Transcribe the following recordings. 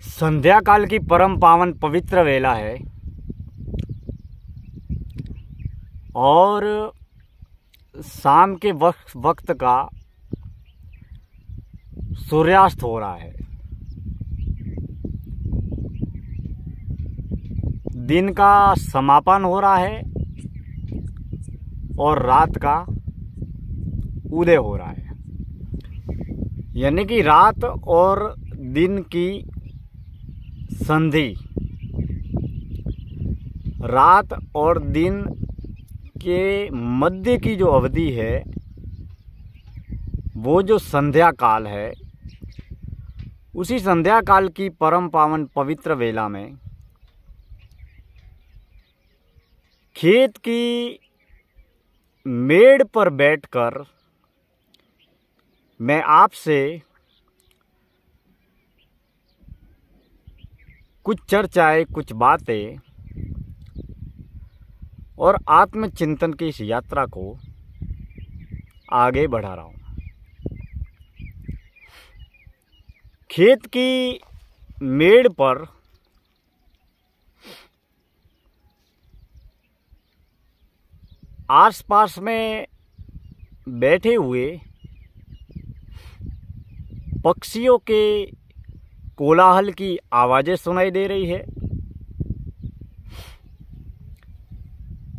संध्या काल की परम पावन पवित्र वेला है और शाम के वक्त का सूर्यास्त हो रहा है। दिन का समापन हो रहा है और रात का उदय हो रहा है, यानी कि रात और दिन की संधि, रात और दिन के मध्य की जो अवधि है वो जो संध्या काल है, उसी संध्या काल की परम पावन पवित्र वेला में खेत की मेड़ पर बैठकर मैं आपसे कुछ चर्चाएं, कुछ बातें और आत्मचिंतन की इस यात्रा को आगे बढ़ा रहा हूँ। खेत की मेड़ पर आसपास में बैठे हुए पक्षियों के कोलाहल की आवाज़ें सुनाई दे रही है।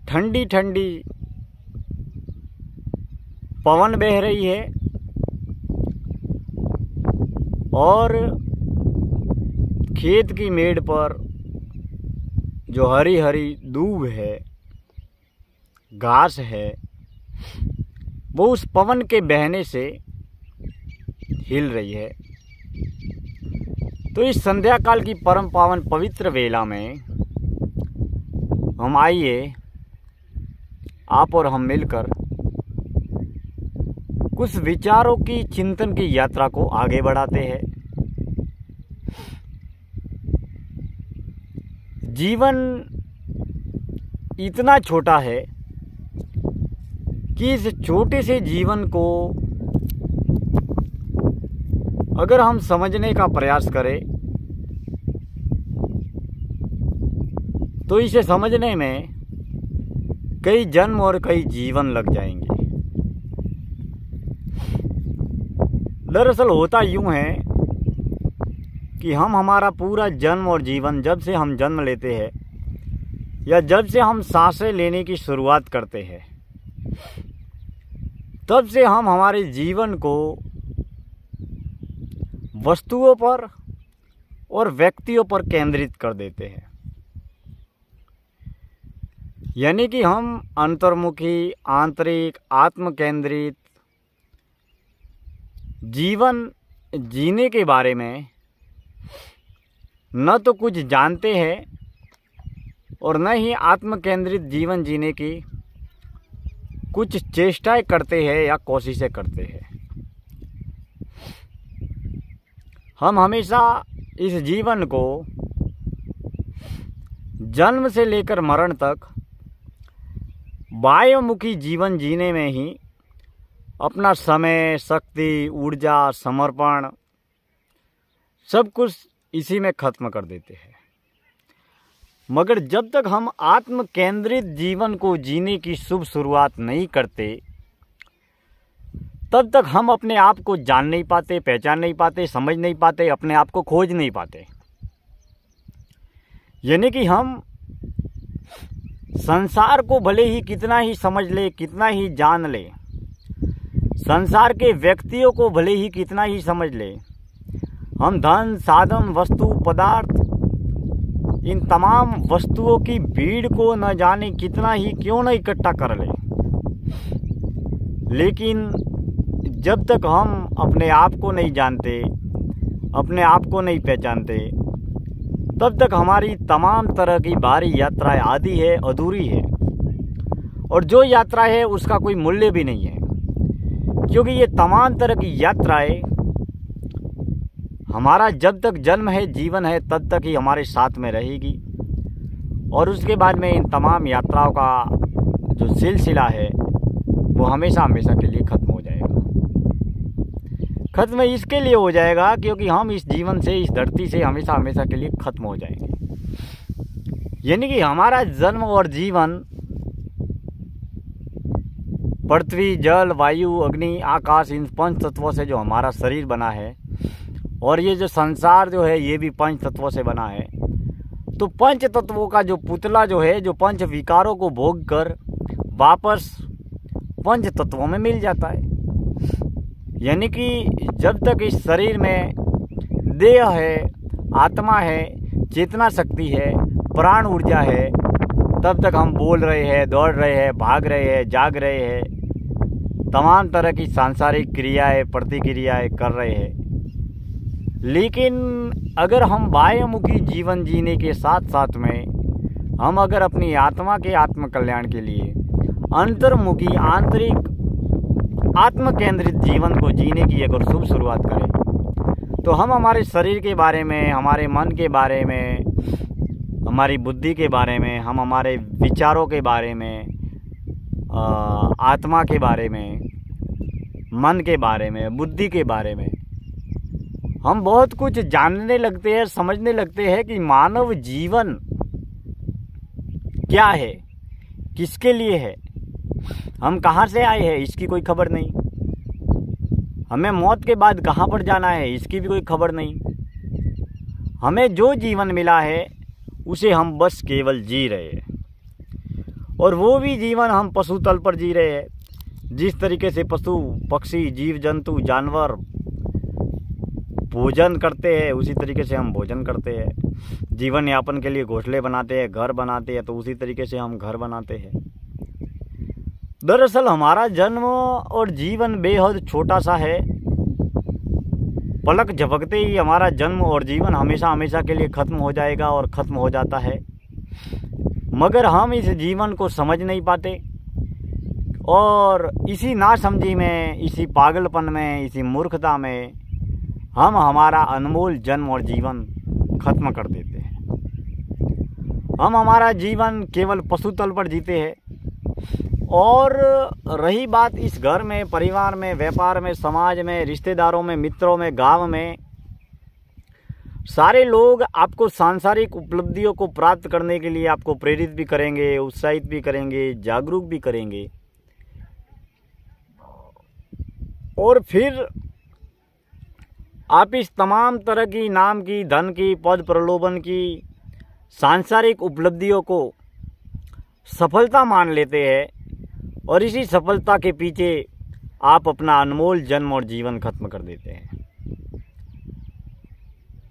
ठंडी ठंडी पवन बह रही है और खेत की मेड़ पर जो हरी हरी दूब है, घास है, वो उस पवन के बहने से हिल रही है। तो इस संध्या काल की परम पावन पवित्र वेला में हम आइए, आप और हम मिलकर कुछ विचारों की चिंतन की यात्रा को आगे बढ़ाते हैं। जीवन इतना छोटा है कि इस छोटे से जीवन को अगर हम समझने का प्रयास करें तो इसे समझने में कई जन्म और कई जीवन लग जाएंगे। दरअसल होता यूं है कि हम हमारा पूरा जन्म और जीवन, जब से हम जन्म लेते हैं या जब से हम सांसें लेने की शुरुआत करते हैं, तब से हम हमारे जीवन को वस्तुओं पर और व्यक्तियों पर केंद्रित कर देते हैं। यानी कि हम अंतर्मुखी, आंतरिक, आत्म केंद्रित जीवन जीने के बारे में न तो कुछ जानते हैं और न ही आत्म केंद्रित जीवन जीने की कुछ चेष्टाएं करते हैं या कोशिशें करते हैं। हम हमेशा इस जीवन को जन्म से लेकर मरण तक बाह्यमुखी जीवन जीने में ही अपना समय, शक्ति, ऊर्जा, समर्पण सब कुछ इसी में खत्म कर देते हैं। मगर जब तक हम आत्म केंद्रित जीवन को जीने की शुभ शुरुआत नहीं करते, तब तक हम अपने आप को जान नहीं पाते, पहचान नहीं पाते, समझ नहीं पाते, अपने आप को खोज नहीं पाते। यानी कि हम संसार को भले ही कितना ही समझ ले, कितना ही जान ले, संसार के व्यक्तियों को भले ही कितना ही समझ ले, हम धन, साधन, वस्तु, पदार्थ, इन तमाम वस्तुओं की भीड़ को न जाने कितना ही क्यों न इकट्ठा कर ले, लेकिन जब तक हम अपने आप को नहीं जानते, अपने आप को नहीं पहचानते, तब तक हमारी तमाम तरह की बाहरी यात्राएं आधी है, अधूरी है। और जो यात्रा है उसका कोई मूल्य भी नहीं है, क्योंकि ये तमाम तरह की यात्राएं हमारा जब तक जन्म है, जीवन है, तब तक ही हमारे साथ में रहेगी और उसके बाद में इन तमाम यात्राओं का जो सिलसिला है वो हमेशा हमेशा के लिए खत्म हो जाएगा। खत्म इसके लिए हो जाएगा क्योंकि हम इस जीवन से, इस धरती से हमेशा हमेशा के लिए खत्म हो जाएंगे। यानी कि हमारा जन्म और जीवन पृथ्वी, जल, वायु, अग्नि, आकाश, इन 5 तत्वों से जो हमारा शरीर बना है, और ये जो संसार जो है ये भी 5 तत्वों से बना है। तो 5 तत्वों का जो पुतला जो है, जो 5 विकारों को भोग कर वापस 5 तत्वों में मिल जाता है। यानी कि जब तक इस शरीर में देह है, आत्मा है, चेतना शक्ति है, प्राण ऊर्जा है, तब तक हम बोल रहे हैं, दौड़ रहे हैं, भाग रहे हैं, जाग रहे हैं, तमाम तरह की सांसारिक क्रियाएं, प्रतिक्रियाएं कर रहे हैं। लेकिन अगर हम बाह्यमुखी जीवन जीने के साथ साथ में हम अगर अपनी आत्मा के आत्मकल्याण के लिए अंतर्मुखी, आंतरिक, आत्म केंद्रित जीवन को जीने की अगर शुभ शुरुआत करें, तो हम हमारे शरीर के बारे में, हमारे मन के बारे में, हमारी बुद्धि के बारे में, हम हमारे विचारों के बारे में, आत्मा के बारे में, मन के बारे में, बुद्धि के बारे में हम बहुत कुछ जानने लगते हैं, समझने लगते हैं कि मानव जीवन क्या है, किसके लिए है, हम कहाँ से आए हैं इसकी कोई खबर नहीं, हमें मौत के बाद कहाँ पर जाना है इसकी भी कोई खबर नहीं। हमें जो जीवन मिला है उसे हम बस केवल जी रहे हैं, और वो भी जीवन हम पशु तल पर जी रहे हैं। जिस तरीके से पशु, पक्षी, जीव जंतु, जानवर भोजन करते हैं उसी तरीके से हम भोजन करते हैं। जीवन यापन के लिए घोंसले बनाते हैं, घर बनाते हैं, तो उसी तरीके से हम घर बनाते हैं। दरअसल हमारा जन्म और जीवन बेहद छोटा सा है। पलक झपकते ही हमारा जन्म और जीवन हमेशा हमेशा के लिए खत्म हो जाएगा और ख़त्म हो जाता है, मगर हम इस जीवन को समझ नहीं पाते, और इसी नासमझी में, इसी पागलपन में, इसी मूर्खता में हम हमारा अनमोल जन्म और जीवन खत्म कर देते हैं। हम हमारा जीवन केवल पशु तल पर जीते हैं। और रही बात इस घर में, परिवार में, व्यापार में, समाज में, रिश्तेदारों में, मित्रों में, गांव में, सारे लोग आपको सांसारिक उपलब्धियों को प्राप्त करने के लिए आपको प्रेरित भी करेंगे, उत्साहित भी करेंगे, जागरूक भी करेंगे, और फिर आप इस तमाम तरह की नाम की, धन की, पद प्रलोभन की सांसारिक उपलब्धियों को सफलता मान लेते हैं, और इसी सफलता के पीछे आप अपना अनमोल जन्म और जीवन खत्म कर देते हैं।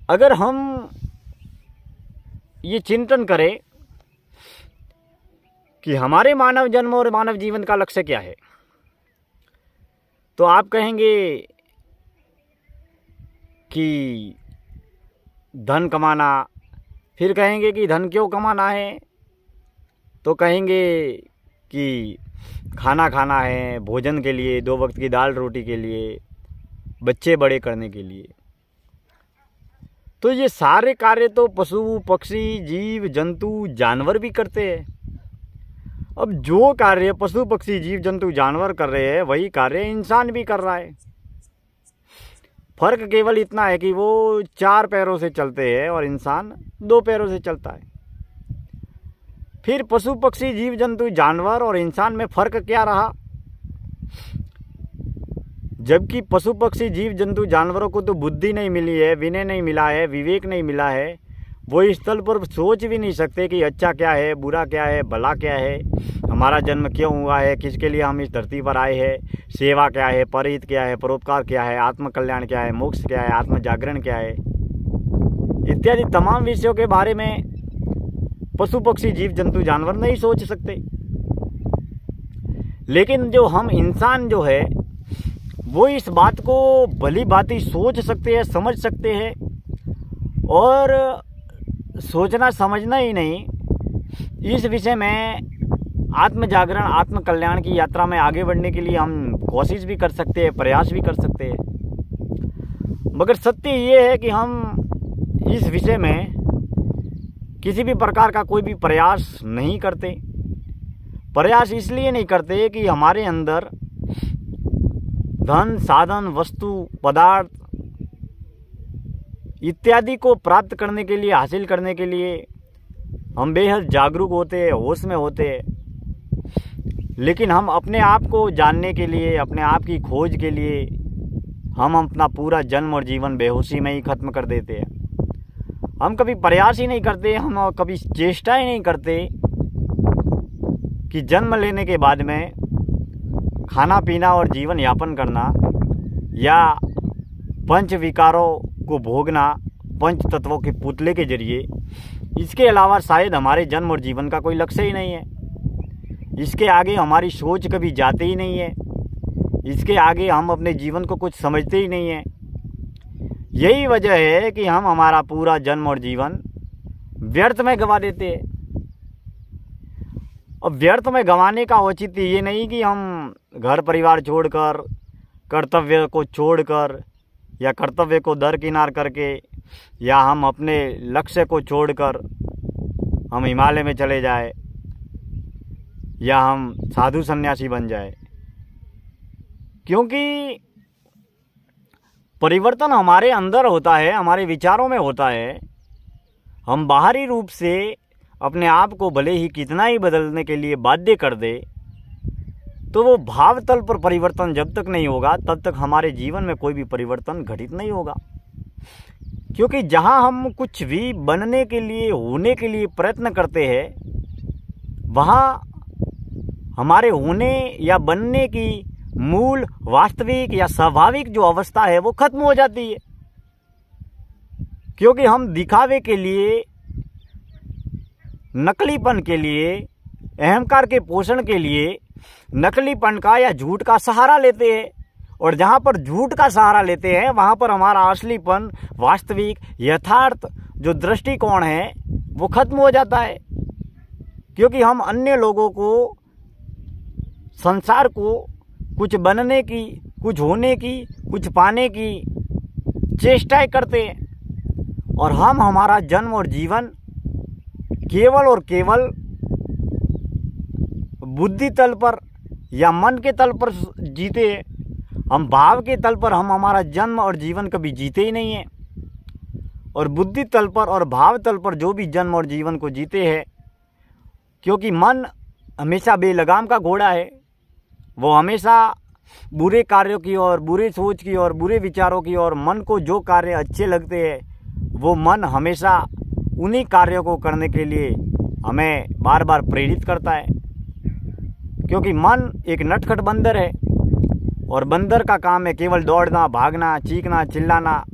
अगर हम ये चिंतन करें कि हमारे मानव जन्म और मानव जीवन का लक्ष्य क्या है, तो आप कहेंगे कि धन कमाना। फिर कहेंगे कि धन क्यों कमाना है, तो कहेंगे कि खाना खाना है, भोजन के लिए, 2 वक्त की दाल रोटी के लिए, बच्चे बड़े करने के लिए। तो ये सारे कार्य तो पशु, पक्षी, जीव जंतु, जानवर भी करते हैं। अब जो कार्य पशु, पक्षी, जीव जंतु, जानवर कर रहे हैं वही कार्य इंसान भी कर रहा है। फर्क केवल इतना है कि वो 4 पैरों से चलते हैं और इंसान 2 पैरों से चलता है। फिर पशु, पक्षी, जीव जंतु, जानवर और इंसान में फ़र्क क्या रहा? जबकि पशु, पक्षी, जीव जंतु, जानवरों को तो बुद्धि नहीं मिली है, विनय नहीं मिला है, विवेक नहीं मिला है, वो इस तल पर सोच भी नहीं सकते कि अच्छा क्या है, बुरा क्या है, भला क्या है, हमारा जन्म क्यों हुआ है, किसके लिए हम इस धरती पर आए हैं, सेवा क्या है, परहित क्या है, परोपकार क्या है, आत्मकल्याण क्या है, मोक्ष क्या है, आत्म जागरण क्या है, इत्यादि तमाम विषयों के बारे में पशु, पक्षी, जीव जंतु, जानवर नहीं सोच सकते। लेकिन जो हम इंसान जो है वो इस बात को भली भांति सोच सकते हैं, समझ सकते हैं, और सोचना समझना ही नहीं, इस विषय में आत्म जागरण, आत्म कल्याण की यात्रा में आगे बढ़ने के लिए हम कोशिश भी कर सकते हैं, प्रयास भी कर सकते हैं। मगर सत्य ये है कि हम इस विषय में किसी भी प्रकार का कोई भी प्रयास नहीं करते। प्रयास इसलिए नहीं करते कि हमारे अंदर धन, साधन, वस्तु, पदार्थ इत्यादि को प्राप्त करने के लिए, हासिल करने के लिए हम बेहद जागरूक होते हैं, होश में होते हैं। लेकिन हम अपने आप को जानने के लिए, अपने आप की खोज के लिए हम अपना पूरा जन्म और जीवन बेहोशी में ही ख़त्म कर देते हैं। हम कभी प्रयास ही नहीं करते, हम कभी चेष्टा ही नहीं करते कि जन्म लेने के बाद में खाना पीना और जीवन यापन करना या पंच विकारों को भोगना पंच तत्वों के पुतले के जरिए, इसके अलावा शायद हमारे जन्म और जीवन का कोई लक्ष्य ही नहीं है। इसके आगे हमारी सोच कभी जाती ही नहीं है। इसके आगे हम अपने जीवन को कुछ समझते ही नहीं है। यही वजह है कि हम हमारा पूरा जन्म और जीवन व्यर्थ में गंवा देते हैं। अब व्यर्थ में गंवाने का औचित्य ये नहीं कि हम घर परिवार छोड़कर, कर्तव्य को छोड़कर या कर्तव्य को दरकिनार करके या हम अपने लक्ष्य को छोड़कर हम हिमालय में चले जाए या हम साधु सन्यासी बन जाए। क्योंकि परिवर्तन हमारे अंदर होता है, हमारे विचारों में होता है। हम बाहरी रूप से अपने आप को भले ही कितना ही बदलने के लिए बाध्य कर दे, तो वो भाव तल पर परिवर्तन जब तक नहीं होगा तब तक हमारे जीवन में कोई भी परिवर्तन घटित नहीं होगा। क्योंकि जहाँ हम कुछ भी बनने के लिए, होने के लिए प्रयत्न करते हैं, वहाँ हमारे होने या बनने की मूल, वास्तविक या स्वाभाविक जो अवस्था है वो खत्म हो जाती है। क्योंकि हम दिखावे के लिए, नकलीपन के लिए, अहंकार के पोषण के लिए नकलीपन का या झूठ का सहारा लेते हैं। और जहाँ पर झूठ का सहारा लेते हैं वहाँ पर हमारा असलीपन, वास्तविक, यथार्थ जो दृष्टिकोण है वो खत्म हो जाता है। क्योंकि हम अन्य लोगों को, संसार को कुछ बनने की, कुछ होने की, कुछ पाने की चेष्टाएं करते हैं और हम हमारा जन्म और जीवन केवल और केवल बुद्धि तल पर या मन के तल पर जीते हैं। हम भाव के तल पर हम हमारा जन्म और जीवन कभी जीते ही नहीं हैं। और बुद्धि तल पर और भाव तल पर जो भी जन्म और जीवन को जीते हैं, क्योंकि मन हमेशा बेलगाम का घोड़ा है, वो हमेशा बुरे कार्यों की ओर, बुरे सोच की ओर, बुरे विचारों की ओर, मन को जो कार्य अच्छे लगते हैं वो मन हमेशा उन्हीं कार्यों को करने के लिए हमें बार बार प्रेरित करता है। क्योंकि मन एक नटखट बंदर है और बंदर का काम है केवल दौड़ना, भागना, चीखना, चिल्लाना।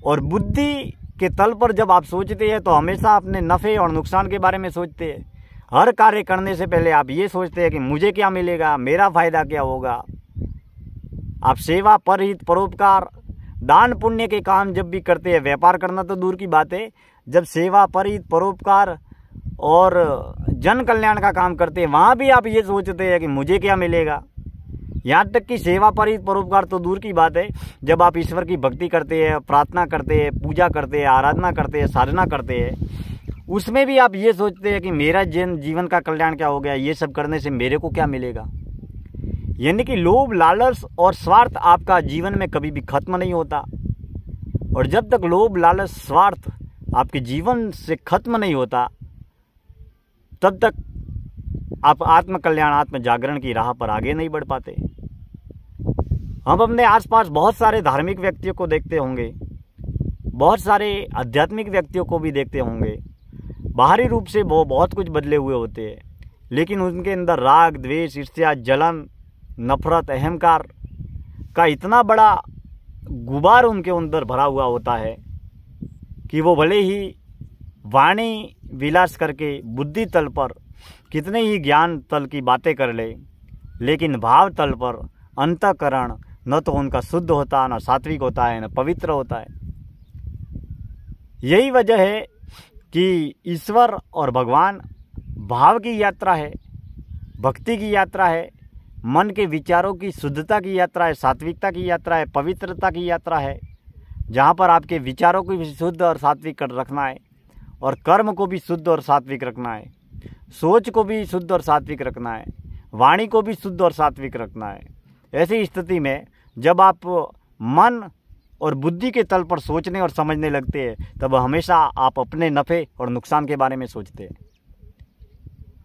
और बुद्धि के तल पर जब आप सोचते हैं तो हमेशा अपने नफ़े और नुकसान के बारे में सोचते हैं। हर कार्य करने से पहले आप ये सोचते हैं कि मुझे क्या मिलेगा, मेरा फ़ायदा क्या होगा। आप सेवा, परहित, परोपकार, दान पुण्य के काम जब भी करते हैं, व्यापार करना तो दूर की बात है, जब सेवा, परहित, परोपकार और जन कल्याण का काम करते हैं वहाँ भी आप ये सोचते हैं कि मुझे क्या मिलेगा। यहाँ तक कि सेवा, परहित, परोपकार तो दूर की बात है, जब आप ईश्वर की भक्ति करते हैं, प्रार्थना करते हैं, पूजा करते हैं, आराधना करते हैं, साधना करते हैं, उसमें भी आप ये सोचते हैं कि मेरा जीवन का कल्याण क्या हो गया, ये सब करने से मेरे को क्या मिलेगा। यानी कि लोभ, लालच और स्वार्थ आपका जीवन में कभी भी खत्म नहीं होता। और जब तक लोभ, लालच, स्वार्थ आपके जीवन से खत्म नहीं होता तब तक आप आत्म कल्याण, आत्म जागरण की राह पर आगे नहीं बढ़ पाते। हम अपने आसपास बहुत सारे धार्मिक व्यक्तियों को देखते होंगे, बहुत सारे आध्यात्मिक व्यक्तियों को भी देखते होंगे। बाहरी रूप से वो बहुत कुछ बदले हुए होते हैं, लेकिन उनके अंदर राग, द्वेष, ईर्ष्या, जलन, नफरत, अहंकार का इतना बड़ा गुबार उनके अंदर भरा हुआ होता है कि वो भले ही वाणी विलास करके बुद्धि तल पर कितने ही ज्ञान तल की बातें कर ले, लेकिन भाव तल पर अंतःकरण न तो उनका शुद्ध होता, न सात्विक होता है, न पवित्र होता है। यही वजह है कि ईश्वर और भगवान भाव की यात्रा है, भक्ति की यात्रा है, मन के विचारों की शुद्धता की यात्रा है, सात्विकता की यात्रा है, पवित्रता की यात्रा है, जहाँ पर आपके विचारों को भी शुद्ध और सात्विक रखना है और कर्म को भी शुद्ध और सात्विक रखना है, सोच को भी शुद्ध और सात्विक रखना है, वाणी को भी शुद्ध और सात्विक रखना है, ऐसी स्थिति में जब आप मन और बुद्धि के तल पर सोचने और समझने लगते हैं, तब हमेशा आप अपने नफ़े और नुकसान के बारे में सोचते हैं।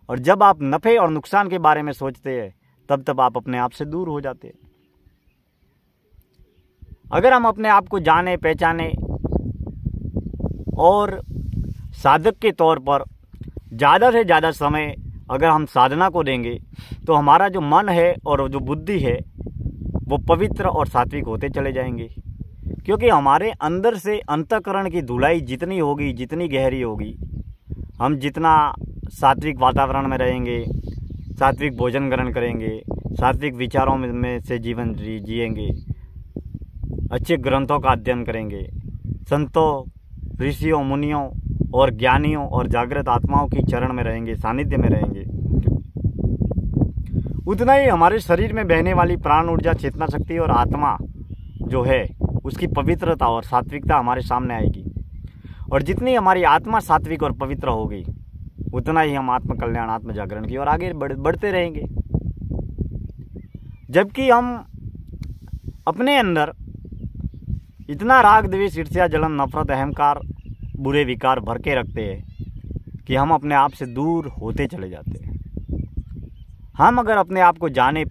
और जब आप नफ़े और नुकसान के बारे में सोचते हैं, तब आप अपने आप से दूर हो जाते हैं। अगर हम अपने आप को जाने पहचाने और साधक के तौर पर ज़्यादा से ज़्यादा समय अगर हम साधना को देंगे, तो हमारा जो मन है और जो बुद्धि है वो पवित्र और सात्विक होते चले जाएंगे। क्योंकि हमारे अंदर से अंतःकरण की धुलाई जितनी होगी, जितनी गहरी होगी, हम जितना सात्विक वातावरण में रहेंगे, सात्विक भोजन ग्रहण करेंगे, सात्विक विचारों में से जीवन जिएंगे, अच्छे ग्रंथों का अध्ययन करेंगे, संतों, ऋषियों, मुनियों और ज्ञानियों और जागृत आत्माओं की चरण में रहेंगे, सानिध्य में रहेंगे, उतना ही हमारे शरीर में बहने वाली प्राण ऊर्जा, चेतना शक्ति और आत्मा जो है उसकी पवित्रता और सात्विकता हमारे सामने आएगी। और जितनी हमारी आत्मा सात्विक और पवित्र होगी, उतना ही हम आत्म कल्याण, आत्म जागरण की ओर आगे बढ़ते रहेंगे। जबकि हम अपने अंदर इतना राग, द्वेष, ईर्ष्या, जलन, नफरत, अहंकार, बुरे विकार भर के रखते हैं कि हम अपने आप से दूर होते चले जाते हैं। हम अगर अपने आप को जाने